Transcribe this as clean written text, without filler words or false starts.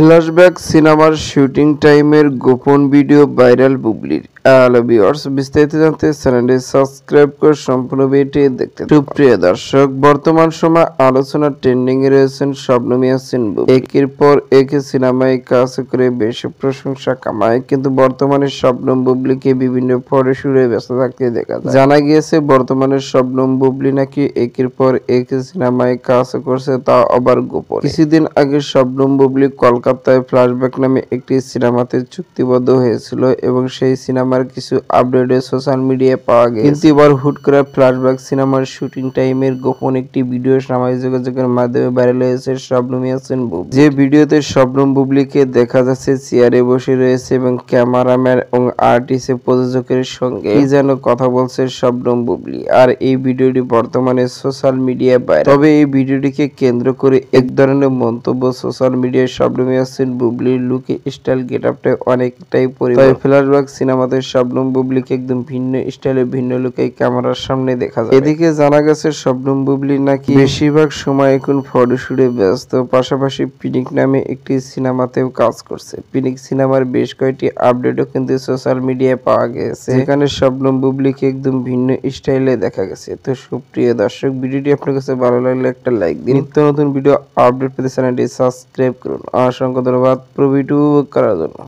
Flashback সিনেমার shooting টাইমের গোপন ভিডিও ভাইরাল বুবলির। হ্যালো ভিউয়ার্স, বিস্তারিত জানতে চ্যানেলটি সাবস্ক্রাইব করে সম্পূর্ণ ভিডিওটি দেখতে থাকুন। প্রিয় দর্শক, বর্তমান সময় আলোচনা ট্রেন্ডিং এ রয়েছেন শবনম ইয়াসমিন বুবলি। একের পর এক সিনেমায় কাজ করে বেশ প্রশংসা কামায়, কিন্তু বর্তমানে শবনম বুবলিকে বিভিন্ন ফটোশুটে ব্যস্ত থাকতে দেখা যায়। জানা গিয়েছে বর্তমানে শবনম বুবলি নাকি একের পর এক সিনেমায় কাজ করছে, তা আবার গোপন। কিছুদিন আগে শবনম বুবলি কলকাতায় ফ্ল্যাশব্যাক নামে একটি সিনেমাতে চুক্তিবদ্ধ হয়েছিল এবং সেই সিনেমার কিছু আপডেট সোশ্যাল মিডিয়ায় পাওয়া গেছে। কিন্তু এবার হুট করে ফ্ল্যাশব্যাক সিনেমার শুটিং টাইমের গোপন একটি ভিডিও সামাজিক যোগাযোগের মাধ্যমে ভাইরাল হয়েছে শবনম ইয়াসমিন বুবলি। যে ভিডিওতে শবনম বুবলিকে দেখা যাচ্ছে চেয়ারে বসে রয়েছে এবং ক্যামেরাম্যান এবং আর্টিস্ট প্রযোজকের সঙ্গে কি যেন কথা বলছে শবনম বুবলি। আর এই ভিডিওটি বর্তমানে সোশ্যাল মিডিয়ায় ভাইরাল। তবে এই ভিডিওটিকে কেন্দ্র করে এক ধরনের মন্তব্য সোশ্যাল মিডিয়ায় শবনম ইয়াসমিন বুবলির লুকে স্টাইল গেটআপটা অনেকটাই পরিবর্তন। ফ্ল্যাশব্যাক সিনেমাতে শবনম বুবলিকে একদম ভিন্ন স্টাইলে ভিন্ন লুকে ক্যামেরার সামনে দেখা যায়। এদিকে জানা গেছে শবনম বুবলি নাকি বেশিরভাগ সময় এখন ফটোশুটে ব্যস্ত, পাশাপাশি পিনিক নামে একটি সিনেমাতেও কাজ করছে। পিনিক সিনেমার বেশ কয়েকটি আপডেটও কিন্তু সোশ্যাল মিডিয়ায় পাওয়া গেছে, যেখানে শবনম বুবলিকে একদম ভিন্ন স্টাইলে দেখা গেছে। তো সুপ্রিয় দর্শক, ভিডিওটি আপনার কাছে ভালো লাগলে একটা লাইক দিন। নিত্য নতুন ভিডিও আপডেট পেতে চ্যানেলটি সাবস্ক্রাইব করুন। অসংখ্য ধন্যবাদ পুরো ভিডিও করার জন্য।